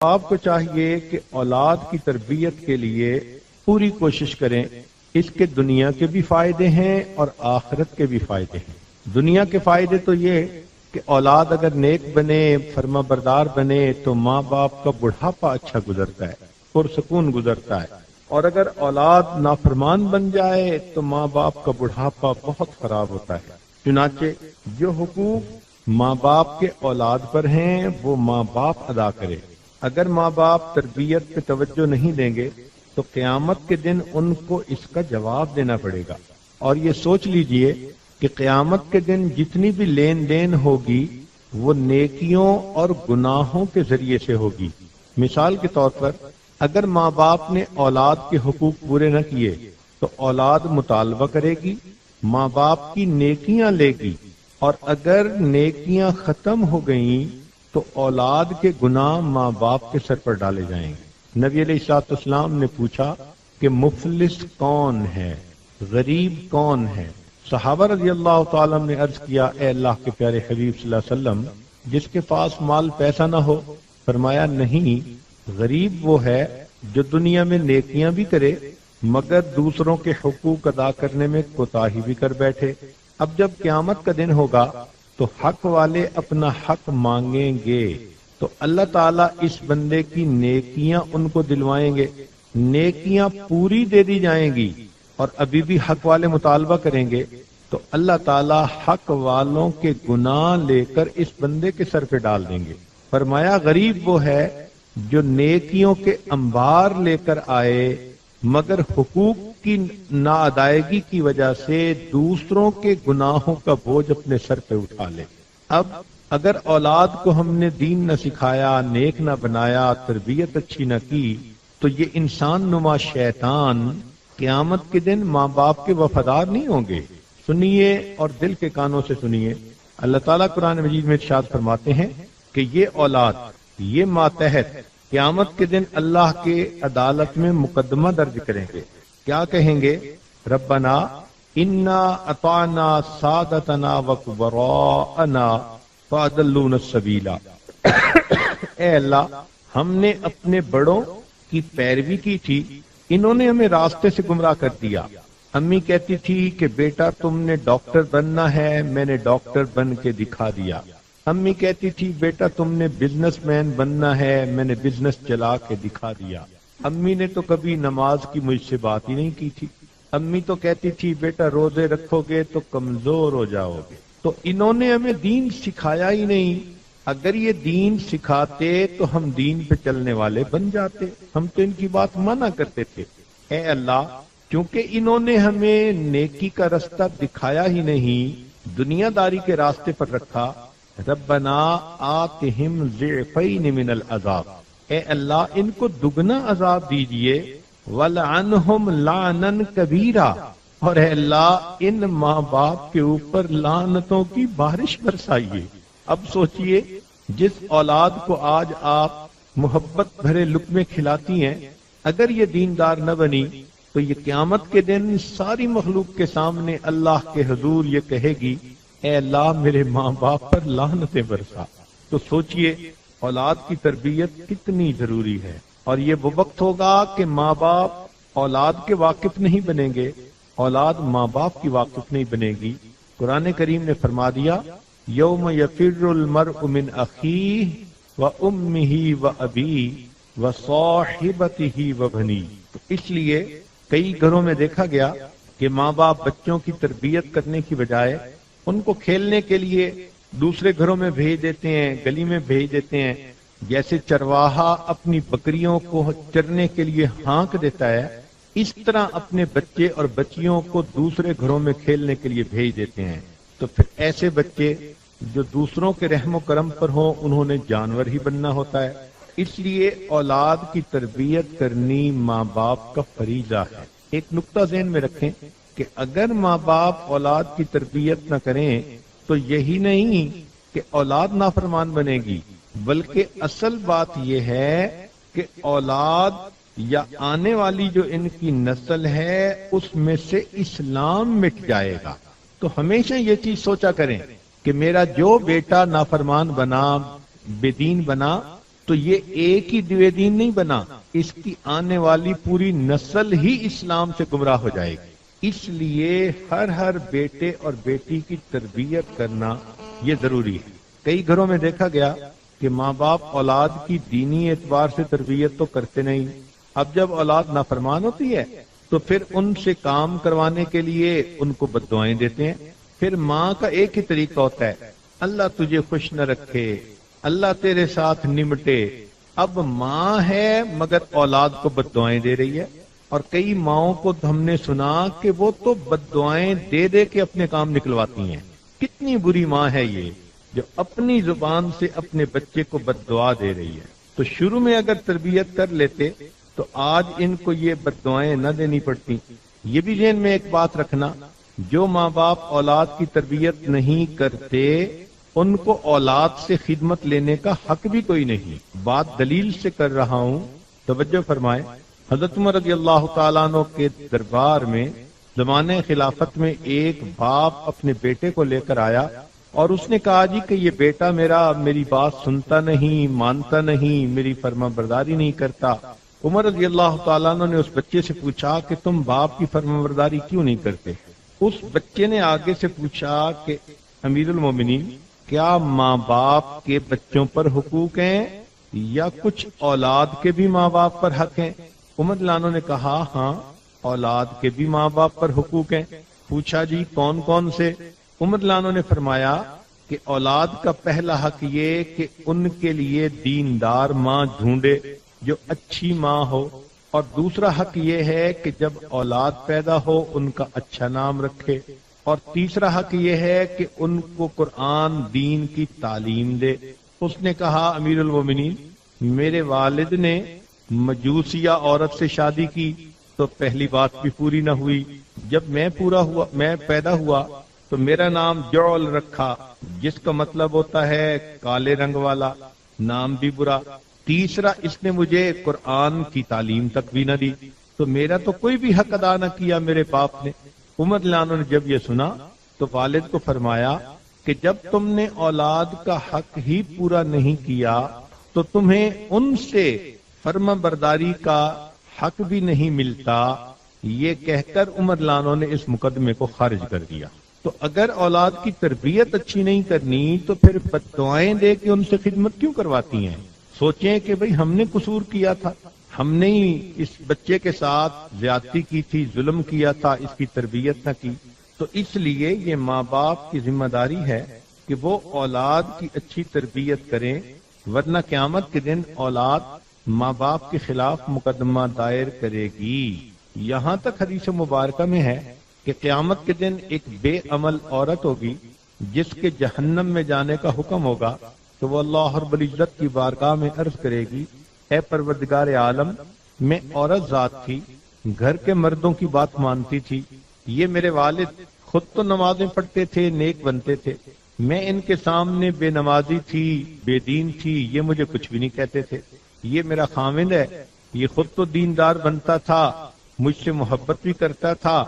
آپ کو چاہیے کہ اولاد کی تربیت کے لیے پوری کوشش کریں. اس کے دنیا کے بھی فائدے ہیں اور آخرت کے بھی فائدے ہیں. دنیا کے فائدے تو یہ کہ اولاد اگر نیک بنے، فرما بردار بنے، تو ماں باپ کا بڑھاپا اچھا گزرتا ہے، پرسکون گزرتا ہے. اور اگر اولاد نافرمان بن جائے تو ماں باپ کا بڑھاپا بہت خراب ہوتا ہے. چنانچہ جو حقوق ماں باپ کے اولاد پر ہیں وہ ماں باپ ادا کرے. اگر ماں باپ تربیت پہ توجہ نہیں دیں گے تو قیامت کے دن ان کو اس کا جواب دینا پڑے گا. اور یہ سوچ لیجئے کہ قیامت کے دن جتنی بھی لین دین ہوگی وہ نیکیوں اور گناہوں کے ذریعے سے ہوگی. مثال کے طور پر اگر ماں باپ نے اولاد کے حقوق پورے نہ کیے تو اولاد مطالبہ کرے گی، ماں باپ کی نیکیاں لے گی، اور اگر نیکیاں ختم ہو گئیں تو اولاد کے گناہ ماں باپ کے سر پر ڈالے جائیں گے. نبی علیہ الصلوۃ والسلام نے پوچھا کہ مفلس کون ہے، غریب کون ہے؟ صحابہ رضی اللہ تعالیٰ نے عرض کیا، اے اللہ کے پیارے حبیب صلی اللہ علیہ وسلم، جس کے پاس مال پیسہ نہ ہو. فرمایا نہیں، غریب وہ ہے جو دنیا میں نیکیاں بھی کرے مگر دوسروں کے حقوق ادا کرنے میں کوتاہی بھی کر بیٹھے. اب جب قیامت کا دن ہوگا تو حق والے اپنا حق مانگیں گے تو اللہ تعالیٰ اس بندے کی نیکیاں ان کو دلوائیں گے، نیکیاں پوری دے دی جائیں گی. اور ابھی بھی حق والے مطالبہ کریں گے تو اللہ تعالیٰ حق والوں کے گناہ لے کر اس بندے کے سر پہ ڈال دیں گے. فرمایا غریب وہ ہے جو نیکیوں کے انبار لے کر آئے مگر حقوق کی ناادائیگی کی وجہ سے دوسروں کے گناہوں کا بوجھ اپنے سر پہ اٹھا لے. اب اگر اولاد کو ہم نے دین نہ سکھایا، نیک نہ بنایا، تربیت اچھی نہ کی تو یہ انسان نما شیطان قیامت کے دن ماں باپ کے وفادار نہیں ہوں گے. سنیے اور دل کے کانوں سے سنیے. اللہ تعالیٰ قرآن مجید میں ارشاد فرماتے ہیں کہ یہ اولاد، یہ ماتحت قیامت کے دن اللہ کے عدالت میں مقدمہ درج کریں گے. کیا کہیں گے؟ ربنا انا اطعنا سادتنا وکبراءنا فاضلونا السبیل. اے اللہ، ہم نے اپنے بڑوں کی پیروی کی تھی، انہوں نے ہمیں راستے سے گمراہ کر دیا. امی کہتی تھی کہ بیٹا تم نے ڈاکٹر بننا ہے، میں نے ڈاکٹر بن کے دکھا دیا. امی کہتی تھی بیٹا تم نے بزنس مین بننا ہے، میں نے بزنس چلا کے دکھا دیا. امی نے تو کبھی نماز کی مجھ سے بات ہی نہیں کی تھی. امی تو کہتی تھی بیٹا روزے رکھو گے تو کمزور ہو جاؤ گے. تو انہوں نے ہمیں دین سکھایا ہی نہیں. اگر یہ دین سکھاتے تو ہم دین پہ چلنے والے بن جاتے، ہم تو ان کی بات منع کرتے تھے. اے اللہ، کیونکہ انہوں نے ہمیں نیکی کا رستہ دکھایا ہی نہیں، دنیا داری کے راستے پر رکھا. ربنا آتہم ضعفین من العذاب. اے اللہ، ان کو دگنا عذاب دیجئے. ولعنہم لعنا کبیرا. اور اے اللہ، ان ماں باپ کے اوپر لعنتوں کی بارش برسائیے. اب سوچئے، جس اولاد کو آج آپ محبت بھرے لقمے کھلاتی ہیں، اگر یہ دیندار نہ بنی تو یہ قیامت کے دن ساری مخلوق کے سامنے اللہ کے حضور یہ کہے گی، اے اللہ میرے ماں باپ پر لعنتیں برسا. تو سوچئے اولاد کی تربیت کتنی ضروری ہے. اور یہ وہ وقت ہوگا کہ ماں باپ اولاد کے واقف نہیں بنیں گے، اولاد ماں باپ کی واقف نہیں بنے گی. قرآن کریم نے فرما دیا، یوم یفر المرء من اخیہ وامہ وابیہ وصاحبتہ وبنیہ. اس لیے کئی گھروں میں دیکھا گیا کہ ماں باپ بچوں کی تربیت کرنے کی بجائے ان کو کھیلنے کے لیے دوسرے گھروں میں بھیج دیتے ہیں، گلی میں بھیج دیتے ہیں. جیسے چرواہا اپنی بکریوں کو چرنے کے لیے ہانک دیتا ہے، اس طرح اپنے بچے اور بچیوں کو دوسرے گھروں میں کھیلنے کے لیے بھیج دیتے ہیں. تو پھر ایسے بچے جو دوسروں کے رحم و کرم پر ہوں، انہوں نے جانور ہی بننا ہوتا ہے. اس لیے اولاد کی تربیت کرنی ماں باپ کا فریضہ ہے. ایک نقطہ ذہن میں رکھیں کہ اگر ماں باپ اولاد کی تربیت نہ کریں تو یہی نہیں کہ اولاد نافرمان بنے گی، بلکہ اصل بات یہ ہے کہ اولاد یا آنے والی جو ان کی نسل ہے اس میں سے اسلام مٹ جائے گا. تو ہمیشہ یہ چیز سوچا کریں کہ میرا جو بیٹا نافرمان بنا، بے دین بنا، تو یہ ایک ہی دیوے دین نہیں بنا، اس کی آنے والی پوری نسل ہی اسلام سے گمراہ ہو جائے گی۔ اس لیے ہر بیٹے اور بیٹی کی تربیت کرنا یہ ضروری ہے۔ کئی گھروں میں دیکھا گیا کہ ماں باپ اولاد کی دینی اعتبار سے تربیت تو کرتے نہیں، اب جب اولاد نافرمان ہوتی ہے تو پھر ان سے کام کروانے کے لیے ان کو بد دعائیں دیتے ہیں۔ پھر ماں کا ایک ہی طریقہ ہوتا ہے، اللہ تجھے خوش نہ رکھے، اللہ تیرے ساتھ نمٹے۔ اب ماں ہے مگر اولاد کو بد دعائیں دے رہی ہے، اور کئی ماؤں کو ہم نے سنا کہ وہ تو بد دعائیں دے دے کے اپنے کام نکلواتی ہیں۔ کتنی بری ماں ہے یہ جو اپنی زبان سے اپنے بچے کو بد دعا دے رہی ہے۔ تو شروع میں اگر تربیت کر لیتے تو آج ان کو یہ بد دعائیں نہ دینی پڑتی۔ یہ بھی ذہن میں ایک بات رکھنا، جو ماں باپ اولاد کی تربیت نہیں کرتے ان کو اولاد سے خدمت لینے کا حق بھی کوئی نہیں۔ بات دلیل سے کر رہا ہوں، توجہ فرمائیں۔ حضرت عمر رضی اللہ تعالیٰ عنہ کے دربار میں زمانہ خلافت میں ایک باپ اپنے بیٹے کو لے کر آیا اور اس نے کہا جی کہ یہ بیٹا میرا میری بات سنتا نہیں، مانتا نہیں، میری فرما برداری نہیں کرتا۔ عمر رضی اللہ تعالیٰ عنہ نے اس بچے سے پوچھا کہ تم باپ کی فرما برداری کیوں نہیں کرتے؟ اس بچے نے آگے سے پوچھا کہ امیر المومنین، کیا ماں باپ کے بچوں پر حقوق ہیں یا کچھ اولاد کے بھی ماں باپ پر حق ہیں؟ عمر رضی اللہ عنہ نے کہا ہاں، اولاد کے بھی ماں باپ پر حقوق ہیں۔ پوچھا جی کون کون سے؟ عمر رضی اللہ عنہ نے فرمایا کہ اولاد کا پہلا حق یہ کہ ان کے لیے دیندار ماں ڈھونڈے جو اچھی ماں ہو، اور دوسرا حق یہ ہے کہ جب اولاد پیدا ہو ان کا اچھا نام رکھے، اور تیسرا حق یہ ہے کہ ان کو قرآن دین کی تعلیم دے۔ اس نے کہا امیر المومنین، میرے والد نے مجوسیہ عورت سے شادی کی تو پہلی بات بھی پوری نہ ہوئی، جب میں پیدا ہوا تو میرا نام جعل رکھا، جس کا مطلب ہوتا ہے کالے رنگ والا، نام بھی برا۔ تیسرا اس نے مجھے قرآن کی تعلیم تک بھی نہ دی، تو میرا تو کوئی بھی حق ادا نہ کیا میرے باپ نے۔ عمر رضی اللہ عنہ نے جب یہ سنا تو والد کو فرمایا کہ جب تم نے اولاد کا حق ہی پورا نہیں کیا تو تمہیں ان سے فرما برداری کا حق بھی نہیں ملتا۔ یہ کہہ کر عمر رضی اللہ عنہ نے اس مقدمے کو خارج کر دیا۔ تو اگر اولاد کی تربیت اچھی نہیں کرنی تو پھر بد دعائیں دے کے ان سے خدمت کیوں کرواتی ہیں؟ سوچیں کہ بھئی ہم نے قصور کیا تھا، ہم نے ہی اس بچے کے ساتھ زیادتی کی تھی، ظلم کیا تھا، اس کی تربیت نہ کی۔ تو اس لیے یہ ماں باپ کی ذمہ داری ہے کہ وہ اولاد کی اچھی تربیت کریں، ورنہ قیامت کے دن اولاد ماں باپ کے خلاف مقدمہ دائر کرے گی۔ یہاں تک حدیث مبارکہ میں ہے کہ قیامت کے دن ایک بے عمل عورت ہوگی جس کے جہنم میں جانے کا حکم ہوگا، تو وہ اللہ رب العزت کی بارگاہ میں عرض کرے گی، اے پروردگار عالم، میں عورت ذات تھی، گھر کے مردوں کی بات مانتی تھی، یہ میرے والد خود تو نمازیں پڑھتے تھے، نیک بنتے تھے، میں ان کے سامنے بے نمازی تھی، بے دین تھی، یہ مجھے کچھ بھی نہیں کہتے تھے۔ یہ میرا خاوند ہے، یہ خود تو دیندار بنتا تھا، مجھ سے محبت بھی کرتا تھا،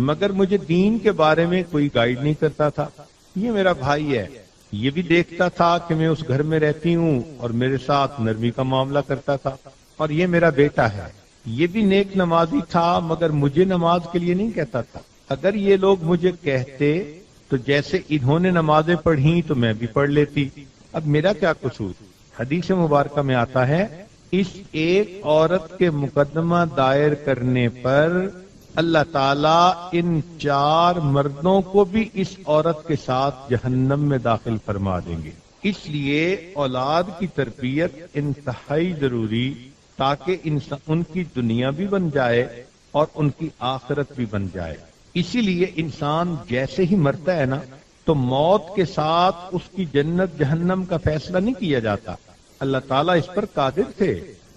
مگر مجھے دین کے بارے میں کوئی گائیڈ نہیں کرتا تھا۔ یہ میرا بھائی ہے، یہ بھی دیکھتا تھا کہ میں اس گھر میں رہتی ہوں اور میرے ساتھ نرمی کا معاملہ کرتا تھا۔ اور یہ میرا بیٹا ہے، یہ بھی نیک نمازی تھا مگر مجھے نماز کے لیے نہیں کہتا تھا۔ اگر یہ لوگ مجھے کہتے تو جیسے انہوں نے نمازیں پڑھی تو میں بھی پڑھ لیتی، اب میرا کیا قصور؟ حدیث مبارکہ میں آتا ہے اس ایک عورت کے مقدمہ دائر کرنے پر اللہ تعالیٰ ان 4 مردوں کو بھی اس عورت کے ساتھ جہنم میں داخل فرما دیں گے۔ اس لیے اولاد کی تربیت انتہائی ضروری، تاکہ ان کی دنیا بھی بن جائے اور ان کی آخرت بھی بن جائے۔ اسی لیے انسان جیسے ہی مرتا ہے نا تو موت کے ساتھ اس کی جنت جہنم کا فیصلہ نہیں کیا جاتا۔ اللہ تعالیٰ اس پر قادر تھے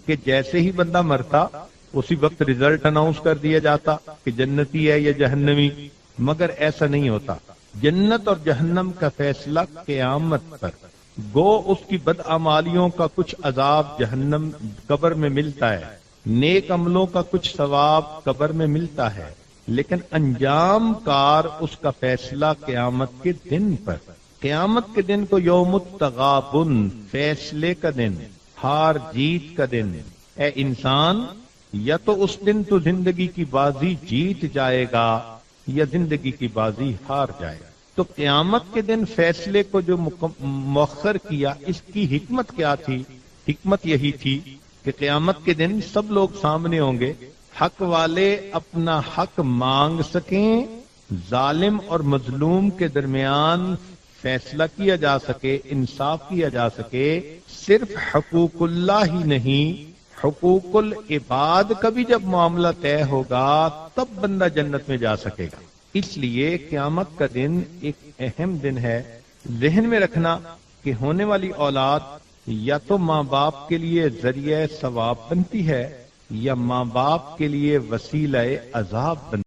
کہ جیسے ہی بندہ مرتا اسی وقت رزلٹ اناؤنس کر دیا جاتا کہ جنتی ہے یا جہنمی، مگر ایسا نہیں ہوتا۔ جنت اور جہنم کا فیصلہ قیامت پر، گو اس کی بدعمالیوں کا کچھ عذاب جہنم قبر میں ملتا ہے، نیک عملوں کا کچھ ثواب قبر میں ملتا ہے، لیکن انجام کار اس کا فیصلہ قیامت کے دن پر۔ قیامت کے دن کو یوم التغابن، فیصلے کا دن، ہار جیت کا دن، اے انسان یا تو اس دن تو زندگی کی بازی جیت جائے گا یا زندگی کی بازی ہار جائے گا۔ تو قیامت کے دن فیصلے کو جو مؤخر کیا، اس کی حکمت کیا تھی؟ حکمت یہی تھی کہ قیامت کے دن سب لوگ سامنے ہوں گے، حق والے اپنا حق مانگ سکیں، ظالم اور مظلوم کے درمیان فیصلہ کیا جا سکے، انصاف کیا جا سکے۔ صرف حقوق اللہ ہی نہیں، حقوق العباد کا بھی جب معاملہ طے ہوگا تب بندہ جنت میں جا سکے گا۔ اس لیے قیامت کا دن ایک اہم دن ہے۔ ذہن میں رکھنا کہ ہونے والی اولاد یا تو ماں باپ کے لیے ذریعہ ثواب بنتی ہے یا ماں باپ کے لیے وسیلہ عذاب بنتی ہے۔